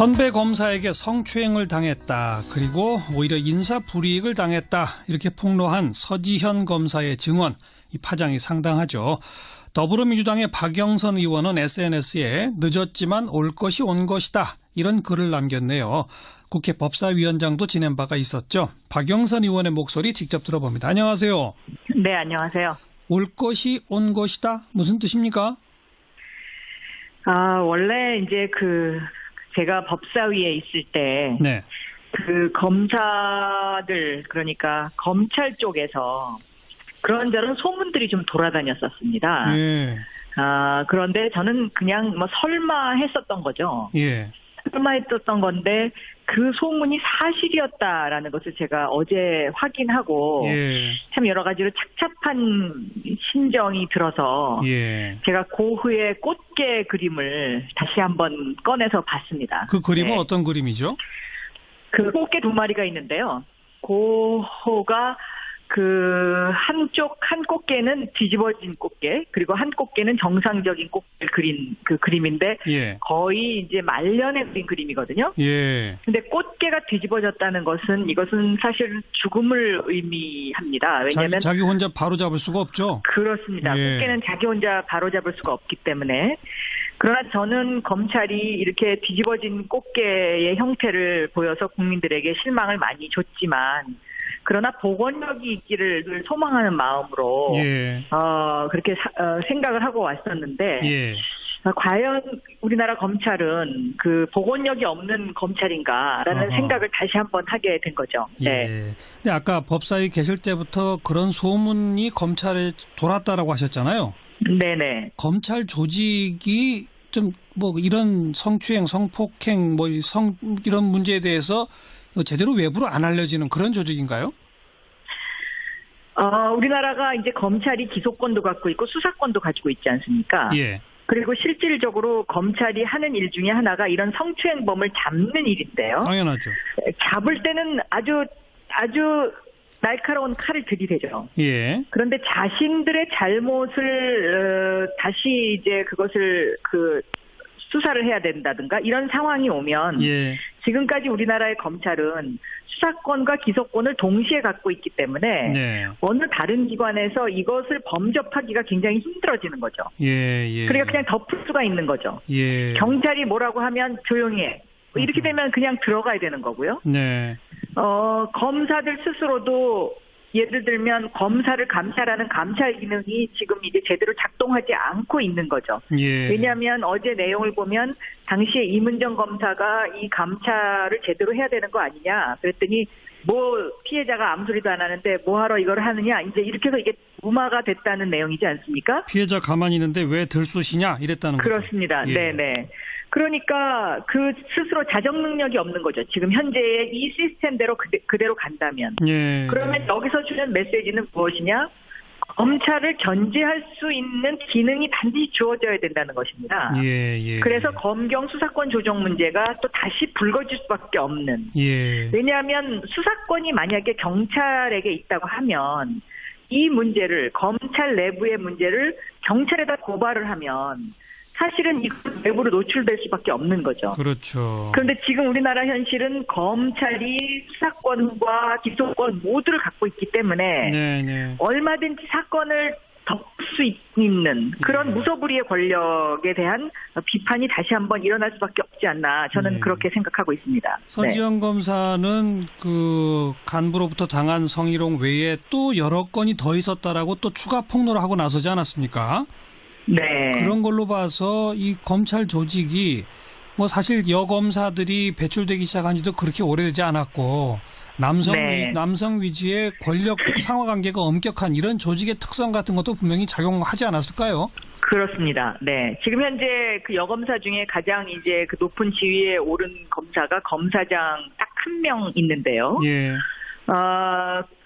선배 검사에게 성추행을 당했다. 그리고 오히려 인사불이익을 당했다. 이렇게 폭로한 서지현 검사의 증언. 이 파장이 상당하죠. 더불어민주당의 박영선 의원은 SNS에 늦었지만 올 것이 온 것이다. 이런 글을 남겼네요. 국회 법사위원장도 지낸 바가 있었죠. 박영선 의원의 목소리 직접 들어봅니다. 안녕하세요. 네, 안녕하세요. 올 것이 온 것이다. 무슨 뜻입니까? 원래 이제 제가 법사위에 있을 때, 네. 검사들, 그러니까 검찰 쪽에서 그런저런 소문들이 좀 돌아다녔었습니다. 예. 그런데 저는 그냥 설마 했었던 거죠. 예. 설마 했었던 건데, 그 소문이 사실이었다라는 것을 제가 어제 확인하고, 예. 참 여러 가지로 착잡한 심정이 들어서, 예. 제가 고흐의 꽃게 그림을 다시 한번 꺼내서 봤습니다. 그 그림은 네. 어떤 그림이죠? 그 꽃게 두 마리가 있는데요. 고흐가 한 꽃게는 뒤집어진 꽃게, 그리고 한 꽃게는 정상적인 꽃게를 그린 그 그림인데, 예. 거의 이제 말년에 그린 그림이거든요. 예. 근데 꽃게가 뒤집어졌다는 이것은 사실 죽음을 의미합니다. 왜냐하면 자기 혼자 바로 잡을 수가 없죠. 그렇습니다. 예. 꽃게는 자기 혼자 바로잡을 수가 없기 때문에. 그러나 저는 검찰이 이렇게 뒤집어진 꽃게의 형태를 보여서 국민들에게 실망을 많이 줬지만, 그러나 복원력이 있기를 늘 소망하는 마음으로 예. 그렇게 생각을 하고 왔었는데, 예. 과연 우리나라 검찰은 그 복원력이 없는 검찰인가라는 생각을 다시 한번 하게 된 거죠. 네. 예. 근데 아까 법사위 계실 때부터 그런 소문이 검찰에 돌았다라고 하셨잖아요. 네네. 검찰 조직이 좀 이런 성추행, 성폭행, 이런 문제에 대해서 제대로 외부로 안 알려지는 그런 조직인가요? 우리나라가 이제 검찰이 기소권도 갖고 있고 수사권도 가지고 있지 않습니까? 예. 그리고 실질적으로 검찰이 하는 일 중에 하나가 이런 성추행범을 잡는 일인데요. 당연하죠. 잡을 때는 아주 날카로운 칼을 들이대죠. 예. 그런데 자신들의 잘못을 다시 이제 그것을 수사를 해야 된다든가 이런 상황이 오면, 예. 지금까지 우리나라의 검찰은 수사권과 기소권을 동시에 갖고 있기 때문에, 네. 어느 다른 기관에서 이것을 범접하기가 굉장히 힘들어지는 거죠. 예. 그러니까 그냥 덮을 수가 있는 거죠. 예. 경찰이 뭐라고 하면 조용히 해. 이렇게 되면 그냥 들어가야 되는 거고요. 네. 검사들 스스로도 예를 들면 검사를 감찰하는 감찰 기능이 지금 이제 제대로 작동하지 않고 있는 거죠. 예. 왜냐하면 어제 내용을 보면 당시에 이문정 검사가 이 감찰을 제대로 해야 되는 거 아니냐 그랬더니 피해자가 아무 소리도 안 하는데 뭐하러 이걸 하느냐, 이제 이렇게 해서 이게 무마가 됐다는 내용이지 않습니까? 피해자 가만히 있는데 왜 들쑤시냐 이랬다는 거죠. 그렇습니다. 예. 네네. 그러니까 스스로 자정 능력이 없는 거죠. 지금 현재의 이 시스템대로 그대로 간다면. 예. 그러면 여기서 주는 메시지는 무엇이냐? 검찰을 견제할 수 있는 기능이 반드시 주어져야 된다는 것입니다. 예. 그래서 검경 수사권 조정 문제가 또 다시 불거질 수밖에 없는. 예. 왜냐하면 수사권이 만약에 경찰에게 있다고 하면 이 문제를, 검찰 내부의 문제를 경찰에다 고발을 하면 사실은 이거 외부로 노출될 수밖에 없는 거죠. 그렇죠. 그런데 지금 우리나라 현실은 검찰이 수사권과 기소권 모두를 갖고 있기 때문에 네. 얼마든지 사건을 덮을 수 있는 그런 무소불위의 권력에 대한 비판이 다시 한번 일어날 수밖에 없지 않나, 저는 그렇게 생각하고 있습니다. 서지현 검사는 그 간부로부터 당한 성희롱 외에 또 여러 건이 더 있었다라고 또 추가 폭로를 하고 나서지 않았습니까? 네. 그런 걸로 봐서 이 검찰 조직이 사실 여검사들이 배출되기 시작한 지도 그렇게 오래되지 않았고 남성 위주의 권력 상하관계가 엄격한 이런 조직의 특성 같은 것도 분명히 작용하지 않았을까요? 그렇습니다. 네. 지금 현재 그 여검사 중에 가장 이제 그 높은 지위에 오른 검사가 검사장 딱 한 명 있는데요. 예.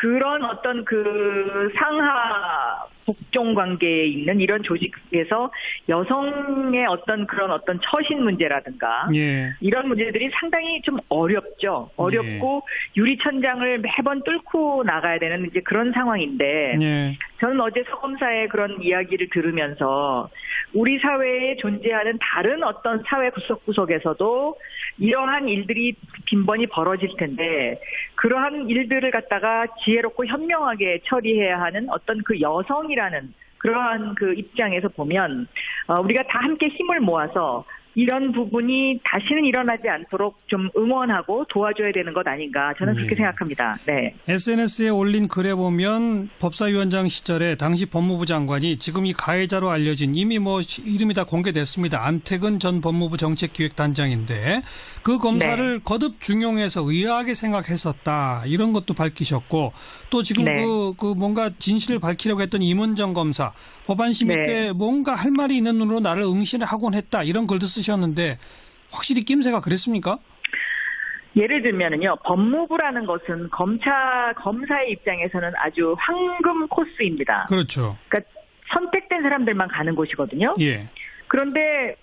그런 어떤 그 상하 복종 관계에 있는 이런 조직에서 여성의 어떤 처신 문제라든가 예. 이런 문제들이 상당히 좀 어렵죠. 어렵고 유리천장을 매번 뚫고 나가야 되는 이제 그런 상황인데 예. 저는 어제 서 검사의 그런 이야기를 들으면서 우리 사회에 존재하는 다른 어떤 사회 구석구석에서도 이러한 일들이 빈번히 벌어질 텐데 그러한 일들을 갖다가 지혜롭고 현명하게 처리해야 하는 어떤 그 여성이라는 그러한 그 입장에서 보면 우리가 다 함께 힘을 모아서 이런 부분이 다시는 일어나지 않도록 좀 응원하고 도와줘야 되는 것 아닌가 저는 그렇게 생각합니다. 네. SNS에 올린 글에 보면 법사위원장 시절에 당시 법무부 장관이 지금 이 가해자로 알려진 이미 뭐 이름이 다 공개됐습니다. 안태근 전 법무부 정책기획단장인데 그 검사를 거듭 중용해서 의아하게 생각했었다. 이런 것도 밝히셨고 또 지금 그 뭔가 진실을 밝히려고 했던 임은정 검사 법안 심의 때 뭔가 할 말이 있는 눈으로 나를 응시하곤 했다. 이런 글도 쓰셨는데 확실히 낌새가 그랬습니까? 예를 들면은요, 법무부라는 것은 검사의 입장에서는 아주 황금 코스입니다. 그렇죠. 그러니까 선택된 사람들만 가는 곳이거든요. 예. 그런데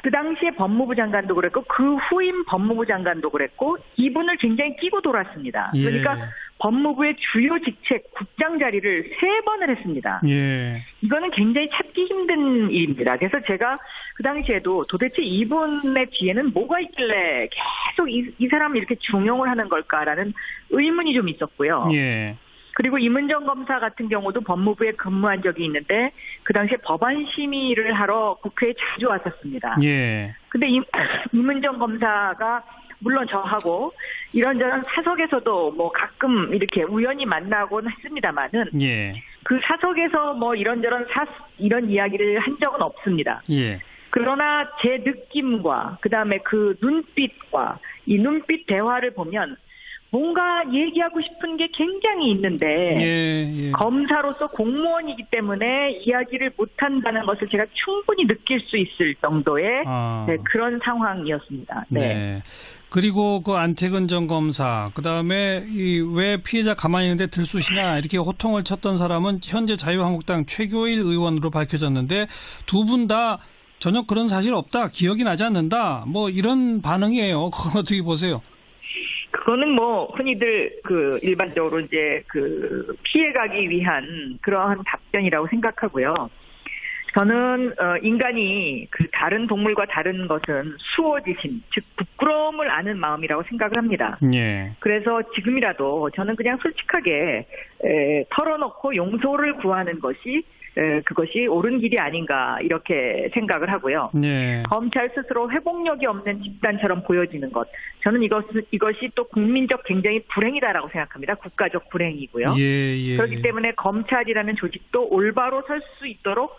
그 당시에 법무부 장관도 그랬고 그 후임 법무부 장관도 그랬고 이분을 굉장히 끼고 돌았습니다. 예. 그러니까 법무부의 주요 직책 국장 자리를 3번을 했습니다. 예. 이거는 굉장히 찾기 힘든 일입니다. 그래서 제가 그 당시에도 도대체 이분의 뒤에는 뭐가 있길래 계속 이 사람을 이렇게 중용을 하는 걸까라는 의문이 좀 있었고요. 예. 그리고 임은정 검사 같은 경우도 법무부에 근무한 적이 있는데 그 당시에 법안 심의를 하러 국회에 자주 왔었습니다. 예. 근데 임은정 검사가 물론 저하고 이런저런 사석에서도 뭐 가끔 이렇게 우연히 만나곤 했습니다만은 예. 그 사석에서 뭐 이런저런 이런 이야기를 한 적은 없습니다. 예. 그러나 제 느낌과 그다음에 그 눈빛과 이 눈빛 대화를 보면 뭔가 얘기하고 싶은 게 굉장히 있는데 검사로서 공무원이기 때문에 이야기를 못한다는 것을 제가 충분히 느낄 수 있을 정도의 그런 상황이었습니다. 네. 그리고 그 안태근 전 검사, 그다음에 왜 피해자 가만히 있는데 들쑤시냐 이렇게 호통을 쳤던 사람은 현재 자유한국당 최교일 의원으로 밝혀졌는데 두 분 다 전혀 그런 사실 없다, 기억이 나지 않는다, 뭐 이런 반응이에요. 그건 어떻게 보세요? 그거는 뭐 흔히들 그 일반적으로 이제 그 피해가기 위한 그러한 답변이라고 생각하고요. 저는 인간이 그 다른 동물과 다른 것은 수호지심, 즉 부끄러움을 아는 마음이라고 생각을 합니다. 예. 그래서 지금이라도 저는 그냥 솔직하게 털어놓고 용서를 구하는 것이 그것이 옳은 길이 아닌가 이렇게 생각을 하고요. 네. 검찰 스스로 회복력이 없는 집단처럼 보여지는 것. 저는 이것이 또 국민적 굉장히 불행이다라고 생각합니다. 국가적 불행이고요. 예. 그렇기 때문에 검찰이라는 조직도 올바로 설 수 있도록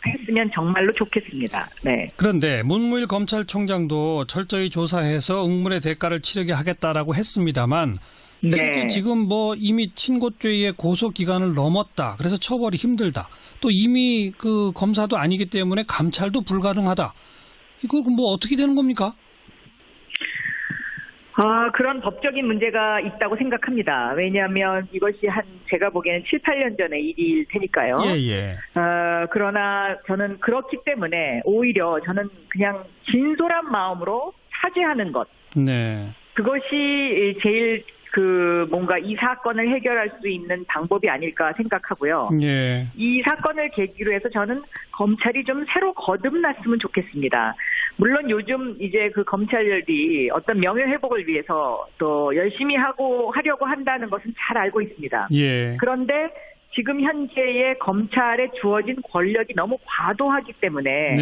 했으면 정말로 좋겠습니다. 네. 그런데 문무일 검찰총장도 철저히 조사해서 응물의 대가를 치르게 하겠다라고 했습니다만 실제 지금 뭐 이미 친고죄의 고소 기간을 넘었다. 그래서 처벌이 힘들다. 또 이미 그 검사도 아니기 때문에 감찰도 불가능하다. 이거 뭐 어떻게 되는 겁니까? 그런 법적인 문제가 있다고 생각합니다. 왜냐하면 이것이 제가 보기에는 7, 8년 전의 일일 테니까요. 예. 그러나 저는 그렇기 때문에 오히려 저는 그냥 진솔한 마음으로 사죄하는 것. 네. 그것이 제일 뭔가 이 사건을 해결할 수 있는 방법이 아닐까 생각하고요. 예. 이 사건을 계기로 해서 저는 검찰이 좀 새로 거듭났으면 좋겠습니다. 물론 요즘 이제 그 검찰이 어떤 명예회복을 위해서 또 열심히 하려고 한다는 것은 잘 알고 있습니다. 예. 그런데 지금 현재의 검찰에 주어진 권력이 너무 과도하기 때문에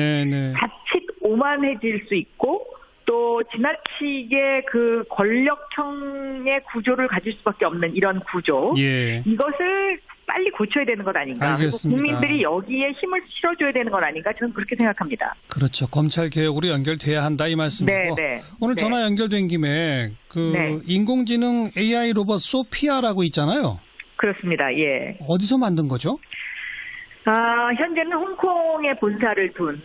자칫 오만해질 수 있고 또 지나치게 그 권력형의 구조를 가질 수밖에 없는 이런 구조. 이것을 빨리 고쳐야 되는 것 아닌가. 알겠습니다. 국민들이 여기에 힘을 실어줘야 되는 것 아닌가. 저는 그렇게 생각합니다. 그렇죠. 검찰 개혁으로 연결돼야 한다 이 말씀이고. 오늘 전화 연결된 김에 인공지능 AI 로봇 소피아라고 있잖아요. 그렇습니다. 예. 어디서 만든 거죠? 현재는 홍콩에 본사를 둔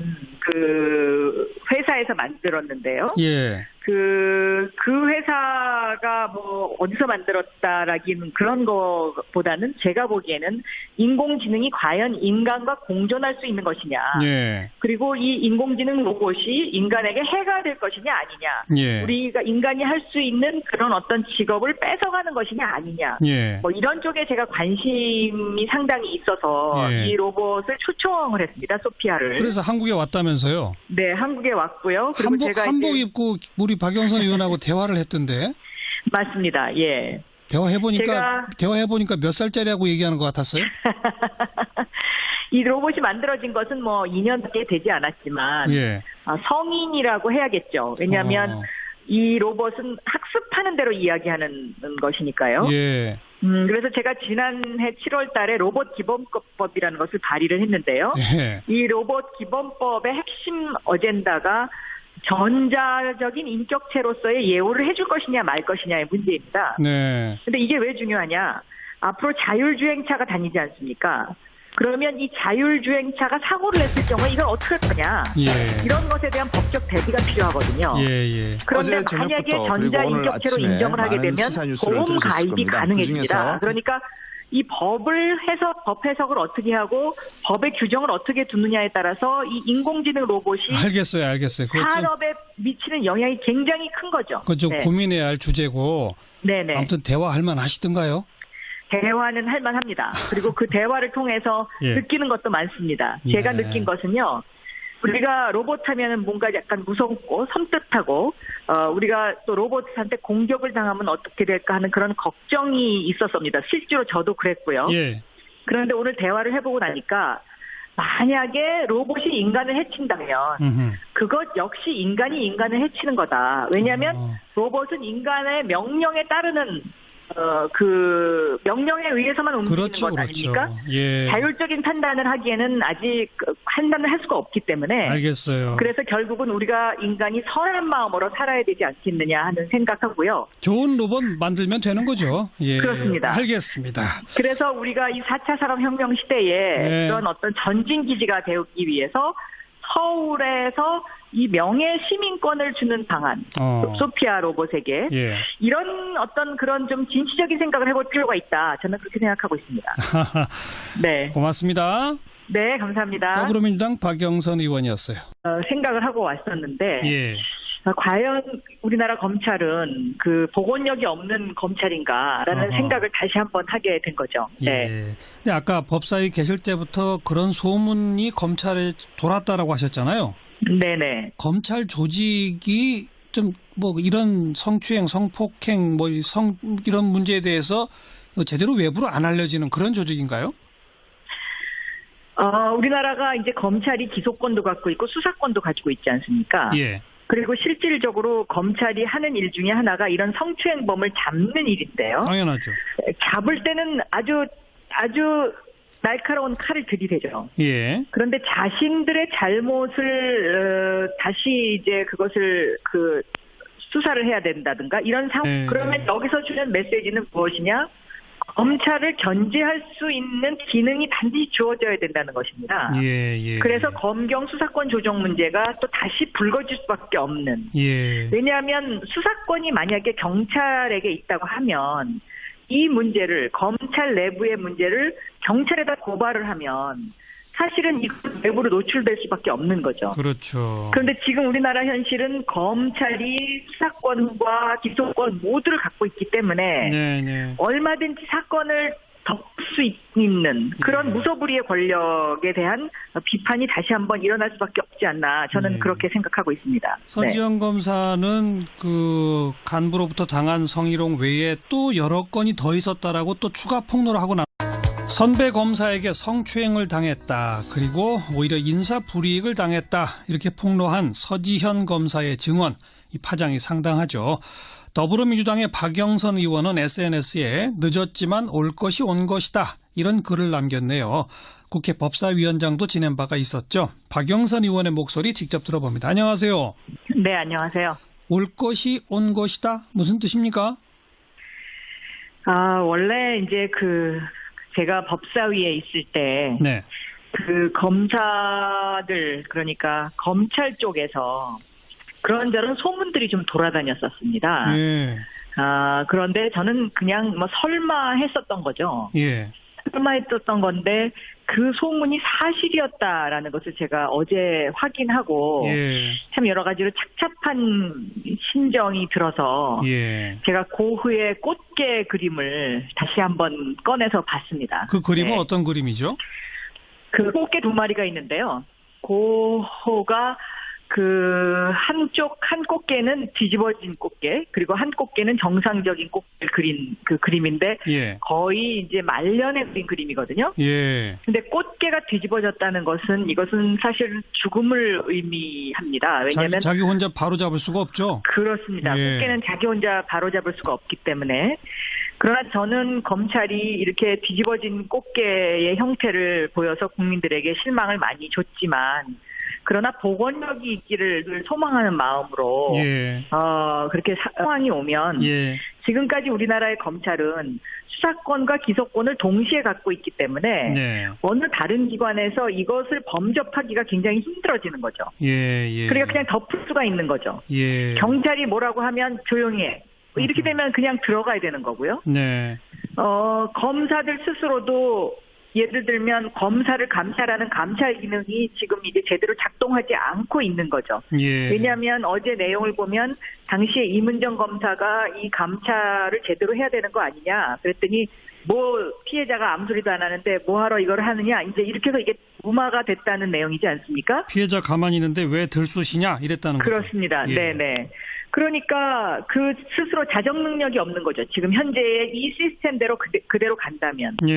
그 회사에서 만들었는데요. 예. 그 회사가 뭐 어디서 만들었다라기는 그런 거보다는 제가 보기에는 인공지능이 과연 인간과 공존할 수 있는 것이냐. 예. 그리고 이 인공지능 로봇이 인간에게 해가 될 것이냐 아니냐. 예. 우리가 인간이 할 수 있는 그런 어떤 직업을 뺏어가는 것이냐 아니냐. 예. 뭐 이런 쪽에 제가 관심이 상당히 있어서 예. 이 로봇을 초청을 했습니다. 소피아를. 그래서 한국에 왔다면서요? 네, 한국에 왔고요. 그리고 제가 한복 이제 입고 우리 박영선 의원하고 대화를 했던데. 맞습니다. 예. 대화해보니까 몇 살짜리하고 얘기하는 것 같았어요? 이 로봇이 만들어진 것은 뭐 2년밖에 되지 않았지만 예. 성인이라고 해야겠죠. 왜냐하면 이 로봇은 학습하는 대로 이야기하는 것이니까요. 예. 그래서 제가 지난해 7월 달에 로봇 기본법이라는 것을 발의를 했는데요. 예. 이 로봇 기본법의 핵심 어젠다가 전자적인 인격체로서의 예우를 해줄 것이냐 말 것이냐의 문제입니다. 네. 근데 이게 왜 중요하냐? 앞으로 자율주행차가 다니지 않습니까? 그러면 이 자율주행차가 사고를 냈을 경우에 이걸 어떻게 할 거냐? 예. 이런 것에 대한 법적 대비가 필요하거든요. 예. 그런데 만약에 전자인격체로 인정을 하게 되면 보험 가입이 가능해집니다. 그러니까 이 법 해석을 어떻게 하고 법의 규정을 어떻게 두느냐에 따라서 이 인공지능 로봇이 알겠어요. 산업에 미치는 영향이 굉장히 큰 거죠. 그건 좀 고민해야 할 주제고. 네네. 아무튼 대화할 만하시던가요? 대화는 할 만합니다. 그리고 그 대화를 통해서 예. 느끼는 것도 많습니다. 제가 네. 느낀 것은요. 우리가 로봇 하면은 뭔가 약간 무섭고 섬뜩하고 우리가 또 로봇한테 공격을 당하면 어떻게 될까 하는 그런 걱정이 있었습니다. 실제로 저도 그랬고요. 예. 그런데 오늘 대화를 해보고 나니까 만약에 로봇이 인간을 해친다면 그것 역시 인간이 인간을 해치는 거다. 왜냐하면 로봇은 인간의 명령에 따르는 그 명령에 의해서만 움직이는 것 아닙니까? 예. 자율적인 판단을 하기에는 아직 판단을 할 수가 없기 때문에. 알겠어요. 그래서 결국은 우리가 인간이 선한 마음으로 살아야 되지 않겠느냐 하는 생각하고요. 좋은 로봇 만들면 되는 거죠. 예. 그렇습니다. 알겠습니다. 그래서 우리가 이 4차 산업혁명 시대에 네. 그런 어떤 전진기지가 되기 위해서 서울에서 이 명예 시민권을 주는 방안, 소피아 로봇에게 예. 이런 어떤 그런 좀 진취적인 생각을 해볼 필요가 있다. 저는 그렇게 생각하고 있습니다. 네, 고맙습니다. 네, 감사합니다. 더불어민주당 박영선 의원이었어요. 생각을 하고 왔었는데 예. 과연 우리나라 검찰은 그 복원력이 없는 검찰인가라는 생각을 다시 한번 하게 된 거죠. 네. 예. 근데 아까 법사위 계실 때부터 그런 소문이 검찰에 돌았다라고 하셨잖아요. 네네. 검찰 조직이 좀 뭐 이런 성추행, 성폭행, 뭐 이런 문제에 대해서 제대로 외부로 안 알려지는 그런 조직인가요? 우리나라가 이제 검찰이 기소권도 갖고 있고 수사권도 가지고 있지 않습니까? 예. 그리고 실질적으로 검찰이 하는 일 중에 하나가 이런 성추행범을 잡는 일인데요. 당연하죠. 잡을 때는 아주 날카로운 칼을 들이대죠. 예. 그런데 자신들의 잘못을 다시 이제 그것을 수사를 해야 된다든가 이런 상황. 그러면 여기서 주는 메시지는 무엇이냐? 검찰을 견제할 수 있는 기능이 반드시 주어져야 된다는 것입니다. 예. 그래서 검경 수사권 조정 문제가 또 다시 불거질 수밖에 없는. 예. 왜냐하면 수사권이 만약에 경찰에게 있다고 하면 이 문제를 검찰 내부의 문제를 경찰에다 고발을 하면 사실은 이 외부로 노출될 수밖에 없는 거죠. 그렇죠. 그런데 지금 우리나라 현실은 검찰이 수사권과 기소권 모두를 갖고 있기 때문에 네. 얼마든지 사건을 덮을 수 있는 그런 무소불위의 권력에 대한 비판이 다시 한번 일어날 수밖에 없지 않나 저는 그렇게 생각하고 있습니다. 서지현 검사는 그 간부로부터 당한 성희롱 외에 또 여러 건이 더 있었다라고 또 추가 폭로를 하고 선배 검사에게 성추행을 당했다. 그리고 오히려 인사 불이익을 당했다. 이렇게 폭로한 서지현 검사의 증언. 이 파장이 상당하죠. 더불어민주당의 박영선 의원은 SNS에 늦었지만 올 것이 온 것이다. 이런 글을 남겼네요. 국회 법사위원장도 지낸 바가 있었죠. 박영선 의원의 목소리 직접 들어봅니다. 안녕하세요. 네, 안녕하세요. 올 것이 온 것이다. 무슨 뜻입니까? 원래 이제 제가 법사위에 있을 때, 네. 검사들, 그러니까 검찰 쪽에서 그런저런 소문들이 좀 돌아다녔었습니다. 예. 그런데 저는 그냥 뭐 설마 했었던 거죠. 예. 설마 했었던 건데 그 소문이 사실이었다라는 것을 제가 어제 확인하고 예. 참 여러 가지로 착잡한 심정이 들어서 예. 제가 고흐의 꽃게 그림을 다시 한번 꺼내서 봤습니다. 그 그림은 네. 어떤 그림이죠? 그 꽃게 두 마리가 있는데요. 고흐가 그 한 꽃게는 뒤집어진 꽃게, 그리고 한 꽃게는 정상적인 꽃게를 그린 그 그림인데 예. 거의 이제 말년에 그린 그림이거든요. 예. 근데 꽃게가 뒤집어졌다는 것은 이것은 사실 죽음을 의미합니다. 왜냐하면 자기 혼자 바로 잡을 수가 없죠. 그렇습니다. 예. 꽃게는 자기 혼자 바로잡을 수가 없기 때문에. 그러나 저는 검찰이 이렇게 뒤집어진 꽃게의 형태를 보여서 국민들에게 실망을 많이 줬지만, 그러나 복원력이 있기를 늘 소망하는 마음으로 예. 그렇게 상황이 오면 예. 지금까지 우리나라의 검찰은 수사권과 기소권을 동시에 갖고 있기 때문에 네. 어느 다른 기관에서 이것을 범접하기가 굉장히 힘들어지는 거죠. 예. 예. 그러니까 그냥 덮을 수가 있는 거죠. 예. 경찰이 뭐라고 하면 조용히 해. 이렇게 되면 그냥 들어가야 되는 거고요. 네. 검사들 스스로도 예를 들면 검사를 감찰하는 감찰 기능이 지금 이제 제대로 작동하지 않고 있는 거죠. 예. 왜냐하면 어제 내용을 보면 당시에 이문정 검사가 이 감찰을 제대로 해야 되는 거 아니냐 그랬더니 뭐 피해자가 아무 소리도 안 하는데 뭐하러 이걸 하느냐 이제 이렇게 해서 이게 무마가 됐다는 내용이지 않습니까? 피해자 가만히 있는데 왜 들쑤시냐 이랬다는 거죠. 그렇습니다. 예. 네네. 그러니까 그 스스로 자정 능력이 없는 거죠. 지금 현재의 이 시스템대로 그대로 간다면. 예.